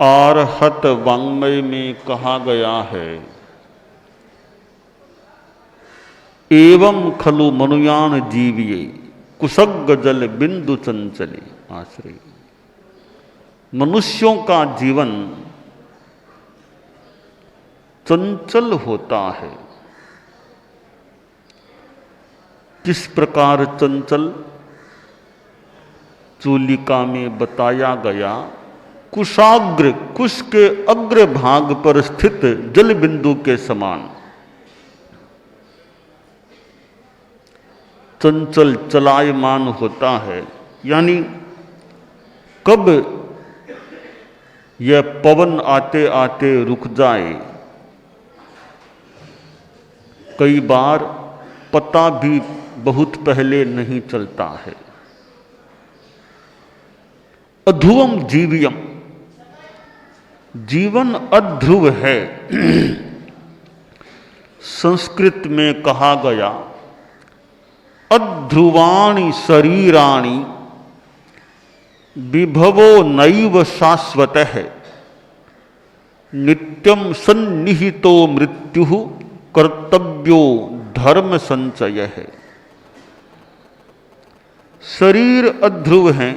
आरहत वाङ्मय में कहा गया है, एवं खलु मनुयान जीविये कुसग्ग जल बिंदु चंचले आश्रय। मनुष्यों का जीवन चंचल होता है। किस प्रकार चंचल? चूलिका में बताया गया, कुशाग्र, कुश के अग्र भाग पर स्थित जल बिंदु के समान चंचल चलायमान होता है। यानी कब यह पवन आते आते रुक जाए, कई बार पता भी बहुत पहले नहीं चलता है। अध्रुवम जीवियम, जीवन अध्रुव है। संस्कृत में कहा गया, अध्रुवाणि शरीराणि विभवो नैव शाश्वतः नित्यं सन्निहितो मृत्युः कर्तव्यो धर्म संचय है। शरीर अध्रुव हैं,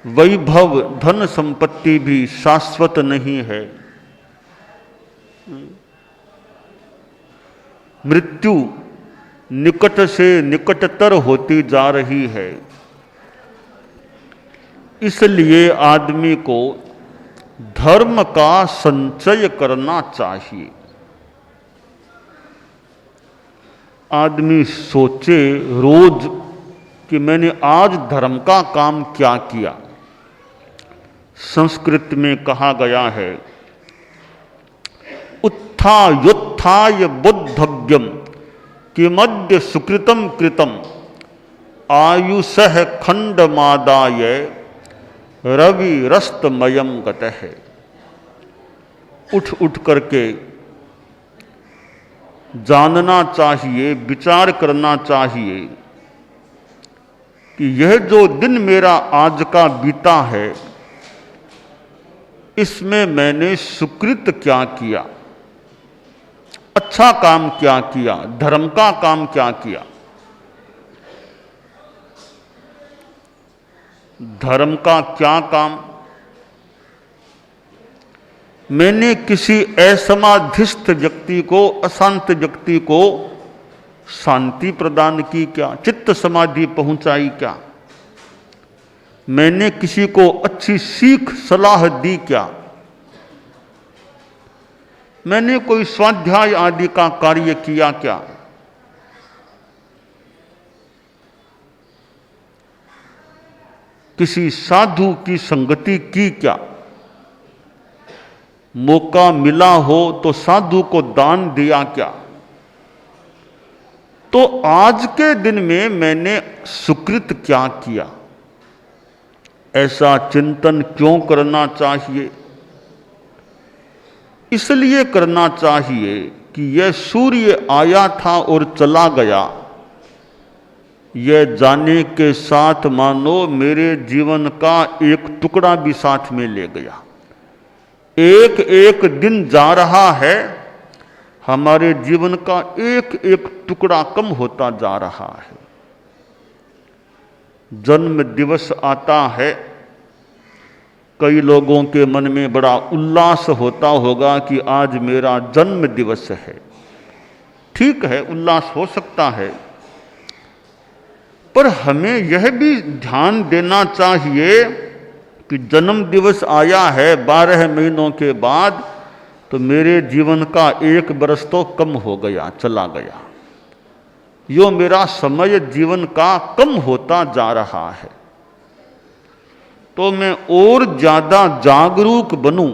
वैभव धन संपत्ति भी शाश्वत नहीं है। मृत्यु निकट से निकटतर होती जा रही है। इसलिए आदमी को धर्म का संचय करना चाहिए। आदमी सोचे रोज कि मैंने आज धर्म का काम क्या किया। संस्कृत में कहा गया है, उत्थायोत्थाय बोद्धव्यम किमद्य सुकृतम कृतम आयुषः खंडमादाय रवि रस्तमयम गतः। उठ उठ करके जानना चाहिए, विचार करना चाहिए कि यह जो दिन मेरा आज का बीता है, इसमें मैंने सुकृत क्या किया, अच्छा काम क्या किया, धर्म का काम क्या किया। धर्म का क्या काम? मैंने किसी असमाधिस्थ व्यक्ति को, अशांत व्यक्ति को शांति प्रदान की क्या, चित्त समाधि पहुंचाई क्या? मैंने किसी को अच्छी सीख सलाह दी क्या? मैंने कोई स्वाध्याय आदि का कार्य किया क्या? किसी साधु की संगति की क्या? मौका मिला हो तो साधु को दान दिया क्या? तो आज के दिन में मैंने सुकृत क्या किया? ऐसा चिंतन क्यों करना चाहिए? इसलिए करना चाहिए कि यह सूर्य आया था और चला गया, यह जाने के साथ मानो मेरे जीवन का एक टुकड़ा भी साथ में ले गया। एक एक दिन जा रहा है, हमारे जीवन का एक एक टुकड़ा कम होता जा रहा है। जन्म दिवस आता है, कई लोगों के मन में बड़ा उल्लास होता होगा कि आज मेरा जन्म दिवस है। ठीक है, उल्लास हो सकता है, पर हमें यह भी ध्यान देना चाहिए कि जन्म दिवस आया है 12 महीनों के बाद, तो मेरे जीवन का 1 बरस तो कम हो गया, चला गया। यो मेरा समय जीवन का कम होता जा रहा है। तो मैं और ज्यादा जागरूक बनूं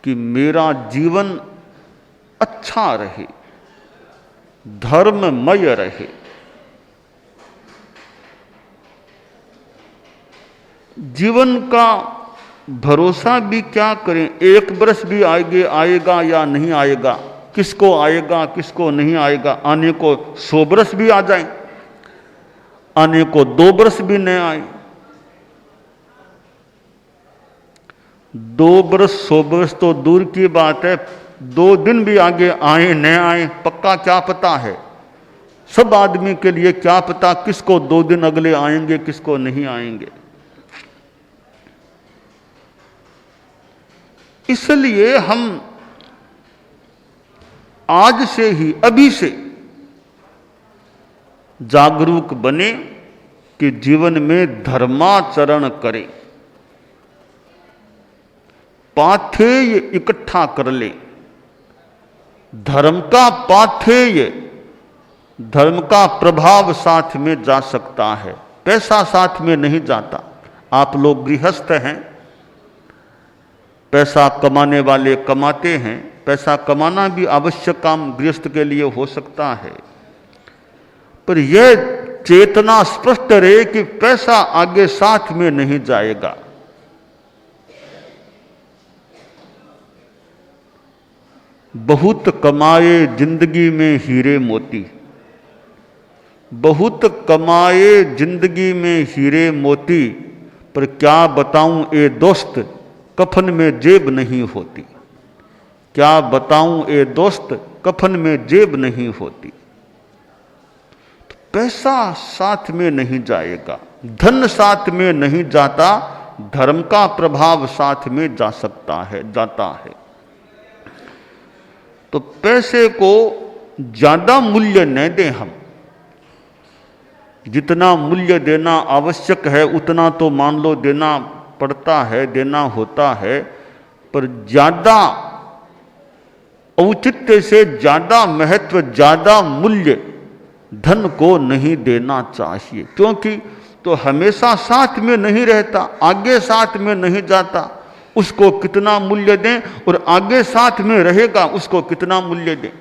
कि मेरा जीवन अच्छा रहे, धर्ममय रहे। जीवन का भरोसा भी क्या करें? 1 बरस भी आगे आएगा या नहीं आएगा, किसको आएगा किसको नहीं आएगा। आने को 100 बरस भी आ जाए, आने को 2 बरस भी न आए। 2 बरस 100 बरस तो दूर की बात है, 2 दिन भी आगे आए न आए पक्का क्या पता है। सब आदमी के लिए क्या पता किसको 2 दिन अगले आएंगे, किसको नहीं आएंगे। इसलिए हम आज से ही, अभी से जागरूक बने कि जीवन में धर्माचरण करें, पाथेय इकट्ठा कर ले। धर्म का पाथेय, धर्म का प्रभाव साथ में जा सकता है, पैसा साथ में नहीं जाता। आप लोग गृहस्थ हैं, पैसा कमाने वाले कमाते हैं, पैसा कमाना भी आवश्यक काम गृहस्थ के लिए हो सकता है, पर यह चेतना स्पष्ट रहे कि पैसा आगे साथ में नहीं जाएगा। बहुत कमाए जिंदगी में हीरे मोती, बहुत कमाए जिंदगी में हीरे मोती, पर क्या बताऊं ए दोस्त कफन में जेब नहीं होती। क्या बताऊं ए दोस्त कफन में जेब नहीं होती। तो पैसा साथ में नहीं जाएगा, धन साथ में नहीं जाता, धर्म का प्रभाव साथ में जा सकता है, जाता है। तो पैसे को ज्यादा मूल्य न दें हम। जितना मूल्य देना आवश्यक है उतना तो मान लो देना पड़ता है, देना होता है, पर ज्यादा औचित्य से ज्यादा महत्व, ज्यादा मूल्य धन को नहीं देना चाहिए, क्योंकि तो हमेशा साथ में नहीं रहता, आगे साथ में नहीं जाता। उसको कितना मूल्य दें, और आगे साथ में रहेगा उसको कितना मूल्य दें।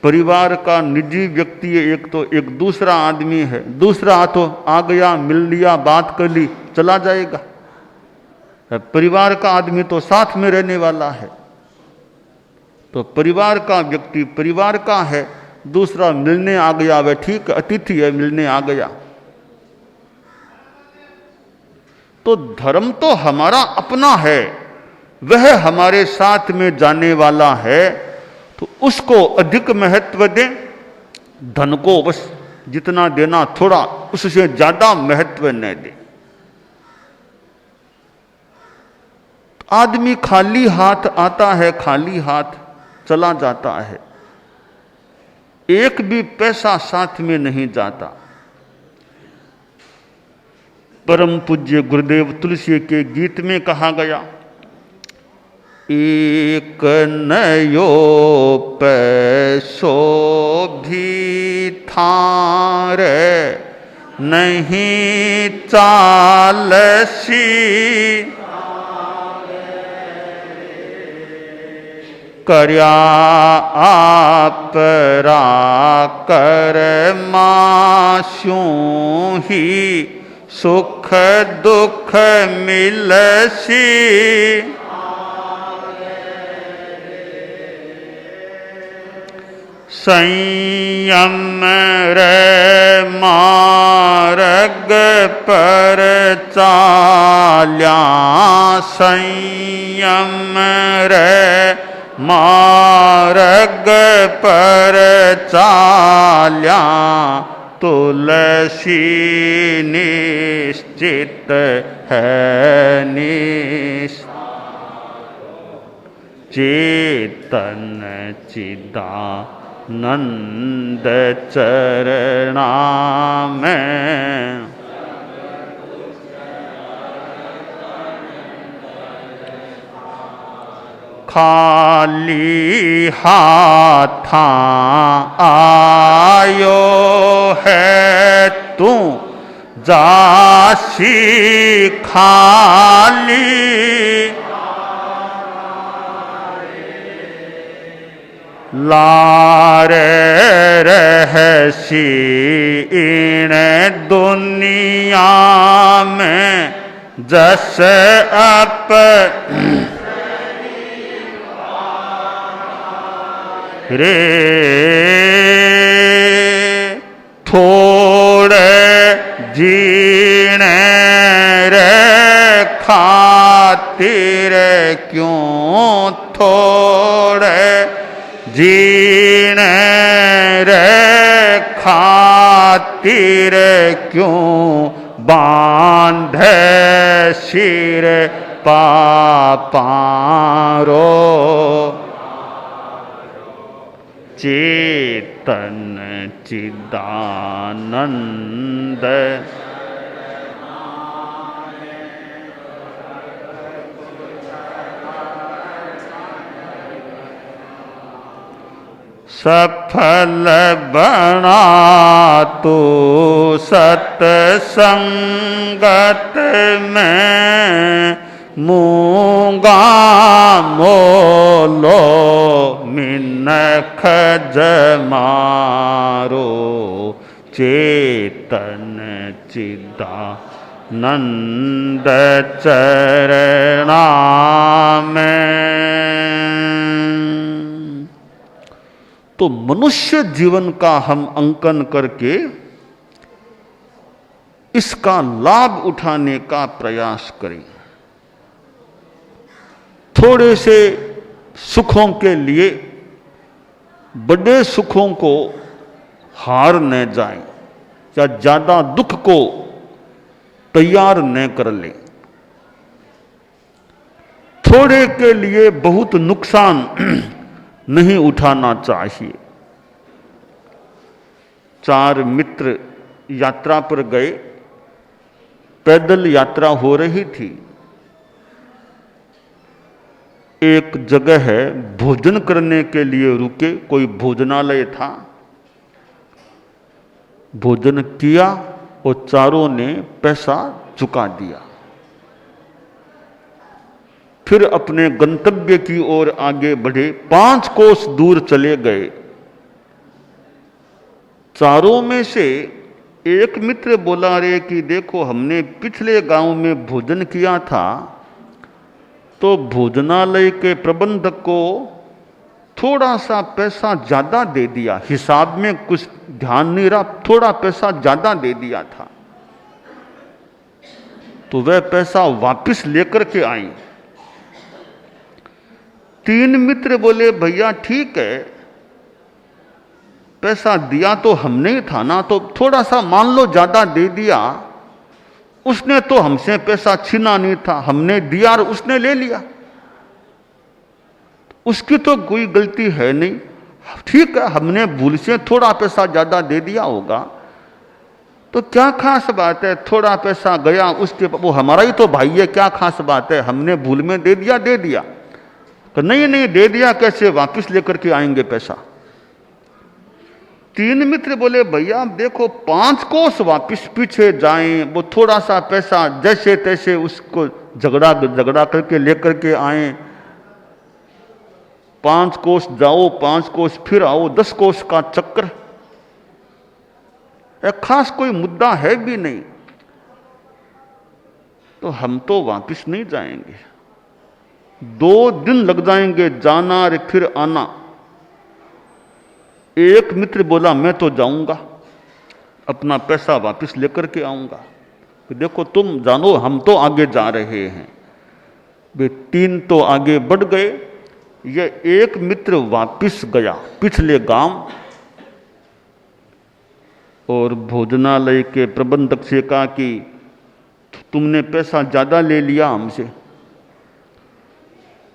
परिवार का निजी व्यक्ति एक तो एक दूसरा आदमी है, दूसरा तो आ गया, मिल लिया, बात कर ली, चला जाएगा। परिवार का आदमी तो साथ में रहने वाला है। तो परिवार का व्यक्ति परिवार का है, दूसरा मिलने आ गया, वह ठीक अतिथि है, मिलने आ गया। तो धर्म तो हमारा अपना है, वह हमारे साथ में जाने वाला है, तो उसको अधिक महत्व दें। धन को बस जितना देना थोड़ा, उससे ज्यादा महत्व न दें। आदमी खाली हाथ आता है, खाली हाथ चला जाता है, एक भी पैसा साथ में नहीं जाता। परम पूज्य गुरुदेव तुलसी के गीत में कहा गया, एक नयो पैसो भी थारे नहीं चालसी, कर्या आपरा कर मास्यूं ही सुख दुख मिलसी। संयम रे मार्ग पर चाल्या, संयम रे मार्ग पर चाल्या, तुलसी निश्चित है चेतन चिदानंद चरणा में। खाली हाथा आयो है तू जासी खाली, लारे रहसी इन दुनिया में जस अप रे थोड़े जीने खातिर क्यों थोड़े जीने रे खातिर क्यों बांधे सिर पापारो चेतन चिदानंद सफल बना तू सत्संगत में मूंगा मोलो मिनख जमारो चेतन चिदानंद चरणा में। तो मनुष्य जीवन का हम अंकन करके इसका लाभ उठाने का प्रयास करें। थोड़े से सुखों के लिए बड़े सुखों को हार न जाएं या ज्यादा दुख को तैयार न कर लें। थोड़े के लिए बहुत नुकसान नहीं उठाना चाहिए। 4 मित्र यात्रा पर गए, पैदल यात्रा हो रही थी। एक जगह है, भोजन करने के लिए रुके, कोई भोजनालय था। भोजन किया और चारों ने पैसा चुका दिया। फिर अपने गंतव्य की ओर आगे बढ़े। 5 कोस दूर चले गए। चारों में से एक मित्र बोला रे कि देखो, हमने पिछले गांव में भोजन किया था तो भोजनालय के प्रबंधक को थोड़ा सा पैसा ज्यादा दे दिया। हिसाब में कुछ ध्यान नहीं रहा, थोड़ा पैसा ज्यादा दे दिया था। तो वह पैसा वापस लेकर के आई। 3 मित्र बोले भैया ठीक है, पैसा दिया तो हमने ही था ना, तो थोड़ा सा मान लो ज्यादा दे दिया। उसने तो हमसे पैसा छीना नहीं था, हमने दिया और उसने ले लिया, उसकी तो कोई गलती है नहीं। ठीक है, हमने भूल से थोड़ा पैसा ज्यादा दे दिया होगा तो क्या खास बात है, थोड़ा पैसा गया उसके, वो हमारा ही तो भाई है, क्या खास बात है, हमने भूल में दे दिया दे दिया। तो नहीं नहीं दे दिया कैसे, वापस लेकर के आएंगे पैसा। 3 मित्र बोले भैया देखो 5 कोस वापस पीछे जाएं, वो थोड़ा सा पैसा जैसे तैसे उसको झगड़ा करके लेकर के आए। 5 कोस जाओ, 5 कोस फिर आओ, 10 कोस का चक्कर। खास कोई मुद्दा है भी नहीं, तो हम तो वापस नहीं जाएंगे। 2 दिन लग जाएंगे जाना और फिर आना। एक मित्र बोला मैं तो जाऊंगा, अपना पैसा वापस लेकर के आऊंगा। देखो तुम जानो, हम तो आगे जा रहे हैं। वे 3 तो आगे बढ़ गए, ये एक मित्र वापस गया पिछले गांव और भोजनालय के प्रबंधक से कहा कि तुमने पैसा ज्यादा ले लिया हमसे।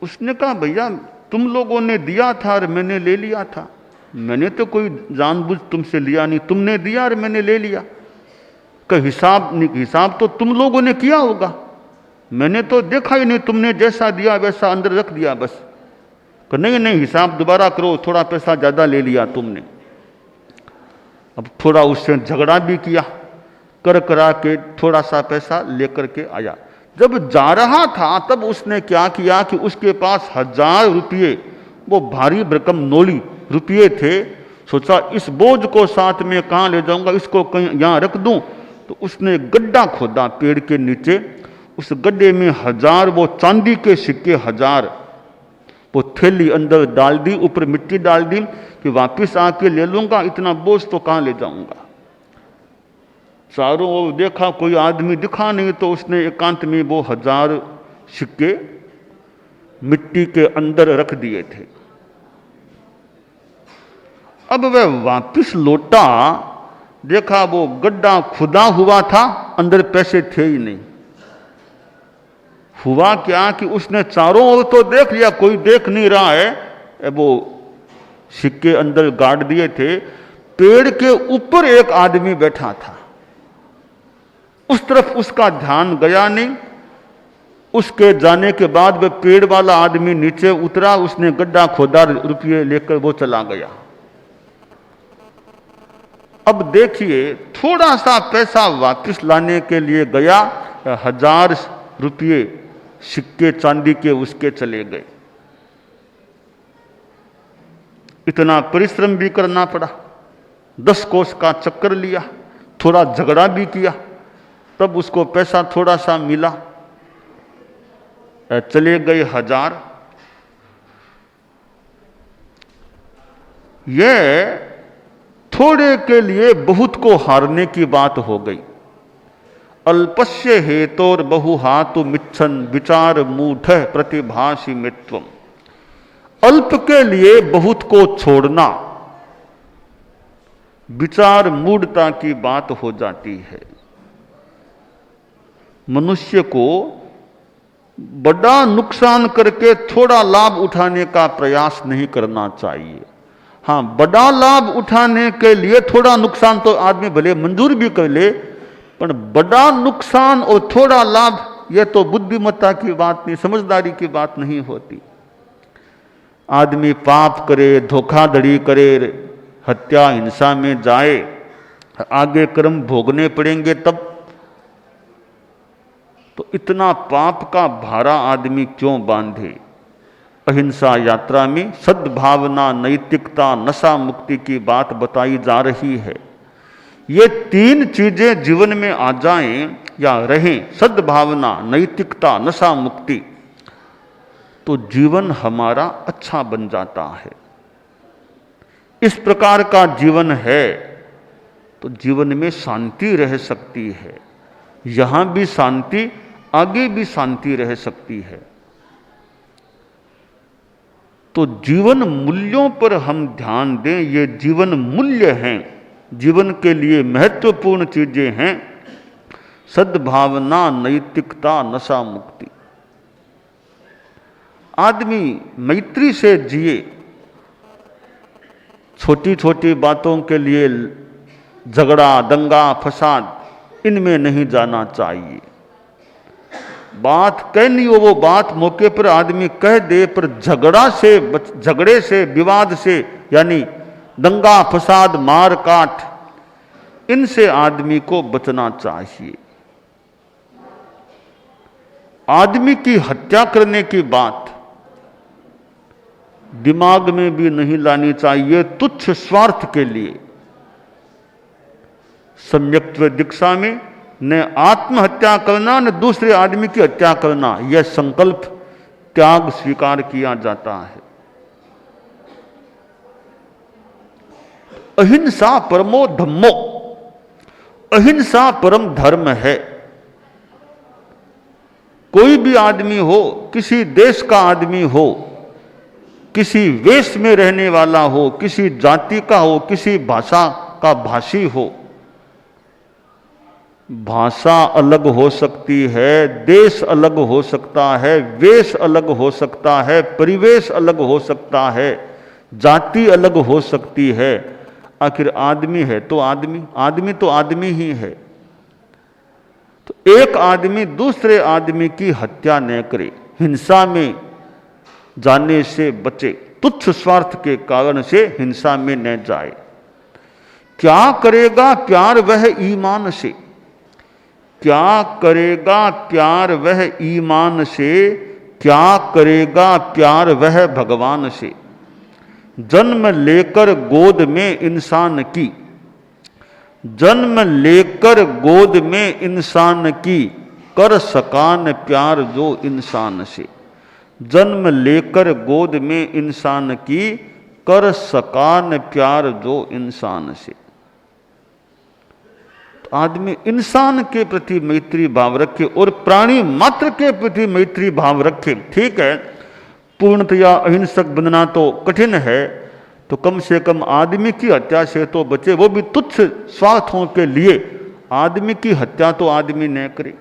उसने कहा भैया तुम लोगों ने दिया था और मैंने ले लिया था, मैंने तो कोई जानबूझ तुमसे लिया नहीं, तुमने दिया और मैंने ले लिया। का हिसाब तो तुम लोगों ने किया होगा, मैंने तो देखा ही नहीं, तुमने जैसा दिया वैसा अंदर रख दिया बस। कि नहीं नहीं हिसाब दोबारा करो, थोड़ा पैसा ज्यादा ले लिया तुमने। अब थोड़ा उससे झगड़ा भी किया, करा के थोड़ा सा पैसा लेकर के आया। जब जा रहा था तब उसने क्या किया कि उसके पास 1000 रुपये, वो भारी भरकम नोली रुपये थे। सोचा इस बोझ को साथ में कहाँ ले जाऊंगा, इसको कहीं यहाँ रख दूं। तो उसने गड्ढा खोदा पेड़ के नीचे, उस गड्ढे में 1000 वो चांदी के सिक्के 1000 वो थैली अंदर डाल दी, ऊपर मिट्टी डाल दी कि वापिस आके ले लूंगा, इतना बोझ तो कहाँ ले जाऊंगा। चारों ओर देखा, कोई आदमी दिखा नहीं, तो उसने एकांत में वो 1000 सिक्के मिट्टी के अंदर रख दिए थे। अब वह वापिस लौटा, देखा वो गड्ढा खुदा हुआ था, अंदर पैसे थे ही नहीं। हुआ क्या कि उसने चारों ओर तो देख लिया, कोई देख नहीं रहा है, वो सिक्के अंदर गाड़ दिए थे। पेड़ के ऊपर एक आदमी बैठा था, उस तरफ उसका ध्यान गया नहीं। उसके जाने के बाद वह पेड़ वाला आदमी नीचे उतरा, उसने गड्ढा खोदा, रुपये लेकर वो चला गया। अब देखिए, थोड़ा सा पैसा वापस लाने के लिए गया, 1000 रुपये सिक्के चांदी के उसके चले गए। इतना परिश्रम भी करना पड़ा, 10 कोस का चक्कर लिया, थोड़ा झगड़ा भी किया, तब उसको पैसा थोड़ा सा मिला। चले गए 1000। यह थोड़े के लिए बहुत को हारने की बात हो गई। अल्पस्य हेतोर बहुहातु मिच्छन विचार मूढ़ प्रतिभासी मित्वम। अल्प के लिए बहुत को छोड़ना विचार मूढ़ता की बात हो जाती है। मनुष्य को बड़ा नुकसान करके थोड़ा लाभ उठाने का प्रयास नहीं करना चाहिए। हाँ, बड़ा लाभ उठाने के लिए थोड़ा नुकसान तो आदमी भले मंजूर भी कर ले, पर बड़ा नुकसान और थोड़ा लाभ, यह तो बुद्धिमत्ता की बात नहीं, समझदारी की बात नहीं होती। आदमी पाप करे, धोखाधड़ी करे, हत्या हिंसा में जाए, आगे कर्म भोगने पड़ेंगे तब। तो इतना पाप का भारा आदमी क्यों बांधे। अहिंसा यात्रा में सद्भावना, नैतिकता, नशा मुक्ति की बात बताई जा रही है। ये 3 चीजें जीवन में आ जाएं या रहें, सद्भावना, नैतिकता, नशा मुक्ति, तो जीवन हमारा अच्छा बन जाता है। इस प्रकार का जीवन है तो जीवन में शांति रह सकती है। यहां भी शांति, आगे भी शांति रह सकती है। तो जीवन मूल्यों पर हम ध्यान दें। ये जीवन मूल्य हैं, जीवन के लिए महत्वपूर्ण चीजें हैं, सद्भावना, नैतिकता, नशा मुक्ति। आदमी मैत्री से जिए, छोटी छोटी बातों के लिए झगड़ा, दंगा, फसाद, इनमें नहीं जाना चाहिए। बात कहनी हो, वो बात मौके पर आदमी कह दे, पर झगड़े से, विवाद से, यानी दंगा फसाद, मार काट, इनसे आदमी को बचना चाहिए। आदमी की हत्या करने की बात दिमाग में भी नहीं लानी चाहिए, तुच्छ स्वार्थ के लिए। सम्यक्त्व दीक्षा में न आत्महत्या करना, न दूसरे आदमी की हत्या करना, यह संकल्प त्याग स्वीकार किया जाता है। अहिंसा परमो धम्मो, अहिंसा परम धर्म है। कोई भी आदमी हो, किसी देश का आदमी हो, किसी वेश में रहने वाला हो, किसी जाति का हो, किसी भाषा का भाषी हो, भाषा अलग हो सकती है, देश अलग हो सकता है, वेश अलग हो सकता है, परिवेश अलग हो सकता है, जाति अलग हो सकती है, आखिर आदमी है तो आदमी तो आदमी ही है। तो एक आदमी दूसरे आदमी की हत्या न करे, हिंसा में जाने से बचे, तुच्छ स्वार्थ के कारण से हिंसा में न जाए। क्या करेगा प्यार वह ईमान से, क्या करेगा प्यार वह ईमान से, क्या करेगा प्यार वह भगवान से। जन्म लेकर गोद में इंसान की, जन्म लेकर गोद में इंसान की, कर सकान प्यार जो इंसान से। जन्म लेकर गोद में इंसान की, कर सकान प्यार जो इंसान से। तो आदमी इंसान के प्रति मैत्री भाव रखे और प्राणी मात्र के प्रति मैत्री भाव रखे। ठीक है, पूर्णतया अहिंसक बनना तो कठिन है, तो कम से कम आदमी की हत्या से तो बचे, वो भी तुच्छ स्वार्थों के लिए। आदमी की हत्या तो आदमी न करे,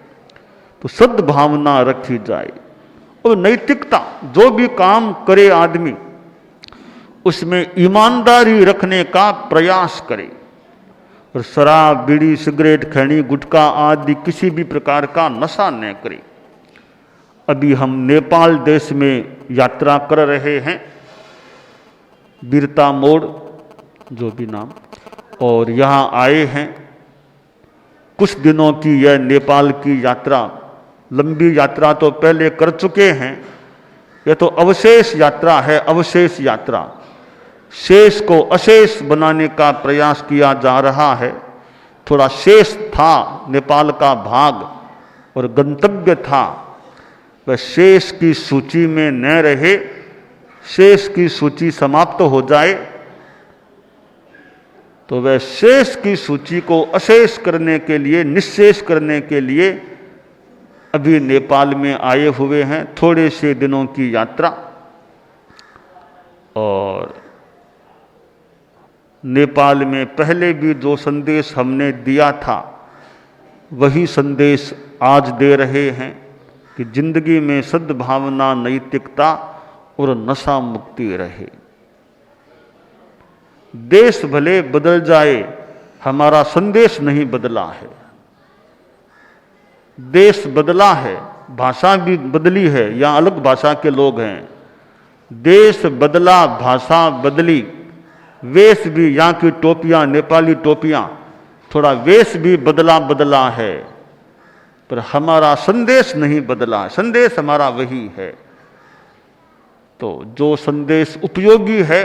तो सद्भावना रखी जाए और नैतिकता, जो भी काम करे आदमी उसमें ईमानदारी रखने का प्रयास करे और शराब, बीड़ी, सिगरेट, खैनी, गुटखा आदि किसी भी प्रकार का नशा न करे। अभी हम नेपाल देश में यात्रा कर रहे हैं, वीरता मोड़ जो भी नाम, और यहाँ आए हैं। कुछ दिनों की यह नेपाल की यात्रा, लंबी यात्रा तो पहले कर चुके हैं, यह तो अवशेष यात्रा है, अवशेष यात्रा। शेष को अशेष बनाने का प्रयास किया जा रहा है। थोड़ा शेष था नेपाल का भाग और गंतव्य था, वह शेष की सूची में न रहे, शेष की सूची समाप्त हो जाए तो वह शेष की सूची को अशेष करने के लिए, निःशेष करने के लिए अभी नेपाल में आए हुए हैं। थोड़े से दिनों की यात्रा, और नेपाल में पहले भी जो संदेश हमने दिया था वही संदेश आज दे रहे हैं कि जिंदगी में सद्भावना, नैतिकता और नशा मुक्ति रहे। देश भले बदल जाए, हमारा संदेश नहीं बदला है। देश बदला है, भाषा भी बदली है, या अलग भाषा के लोग हैं। देश बदला, भाषा बदली, वेश भी, यहाँ की टोपियाँ, नेपाली टोपियाँ, थोड़ा वेश भी बदला बदला है, पर हमारा संदेश नहीं बदला। संदेश हमारा वही है। तो जो संदेश उपयोगी है,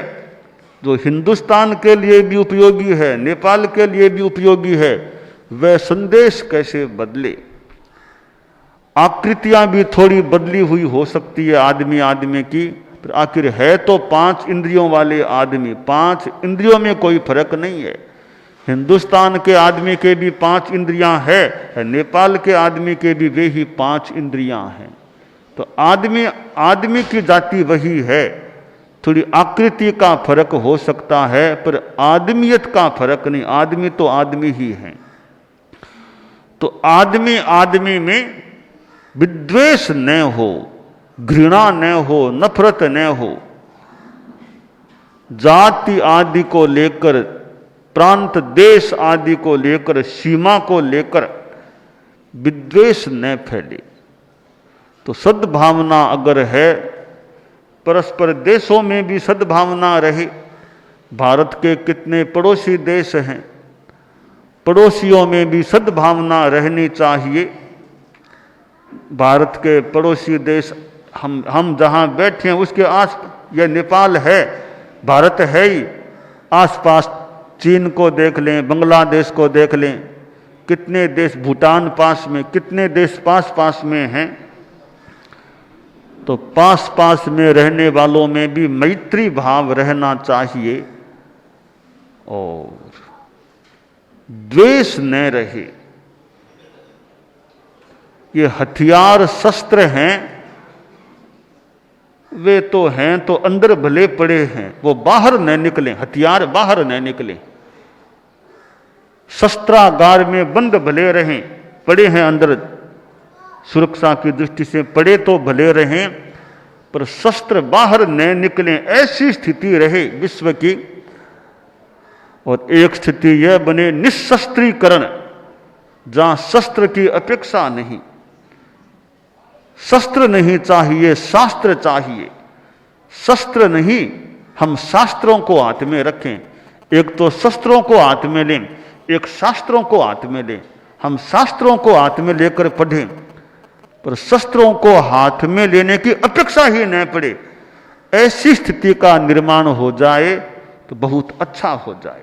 जो हिंदुस्तान के लिए भी उपयोगी है, नेपाल के लिए भी उपयोगी है, वह संदेश कैसे बदले। आकृतियां भी थोड़ी बदली हुई हो सकती है आदमी आदमी की, पर आखिर है तो 5 इंद्रियों वाले आदमी। 5 इंद्रियों में कोई फर्क नहीं है। हिंदुस्तान के आदमी के भी 5 इंद्रियां है, नेपाल के आदमी के भी वे ही 5 इंद्रियां हैं। तो आदमी आदमी की जाति वही है। थोड़ी आकृति का फर्क हो सकता है, पर आदमियत का फर्क नहीं। आदमी तो आदमी ही है। तो आदमी आदमी में विद्वेष न हो, घृणा न हो, नफरत न हो, जाति आदि को लेकर, प्रांत देश आदि को लेकर, सीमा को लेकर विद्वेष न फैले। तो सद्भावना अगर है, परस्पर देशों में भी सद्भावना रहे। भारत के कितने पड़ोसी देश हैं, पड़ोसियों में भी सद्भावना रहनी चाहिए। भारत के पड़ोसी देश, हम जहाँ बैठे हैं उसके आस, यह नेपाल है, भारत है ही, आसपास चीन को देख लें, बांग्लादेश को देख लें, कितने देश, भूटान पास में, कितने देश पास पास में हैं। तो पास पास में रहने वालों में भी मैत्री भाव रहना चाहिए और द्वेष न रहे। ये हथियार शस्त्र हैं, वे तो हैं तो अंदर भले पड़े हैं, वो बाहर न निकलें, हथियार बाहर न निकलें। शस्त्रागार में बंद भले रहें, पड़े हैं अंदर, सुरक्षा की दृष्टि से पड़े तो भले रहें, पर शस्त्र बाहर न निकलें, ऐसी स्थिति रहे विश्व की। और एक स्थिति यह बने निशस्त्रीकरण, जहां शस्त्र की अपेक्षा नहीं। शस्त्र नहीं चाहिए, शास्त्र चाहिए। शस्त्र नहीं, हम शास्त्रों को हाथ में रखें। एक तो शस्त्रों को हाथ में लें, एक शास्त्रों को हाथ में लें। हम शास्त्रों को हाथ में लेकर पढ़ें, पर शस्त्रों को हाथ में लेने की अपेक्षा ही न पड़े। ऐसी स्थिति का निर्माण हो जाए तो बहुत अच्छा हो जाए।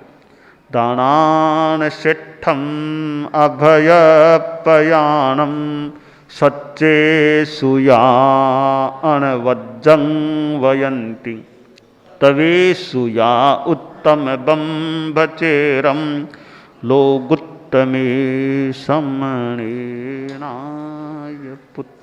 दानान शिट्ठम अभयपयाणम सच्चे सुयान वज्जं वयंती तवे सुया उत्तम बम्भचेरम लोगुत्तम तमे समणेनाय पुत्र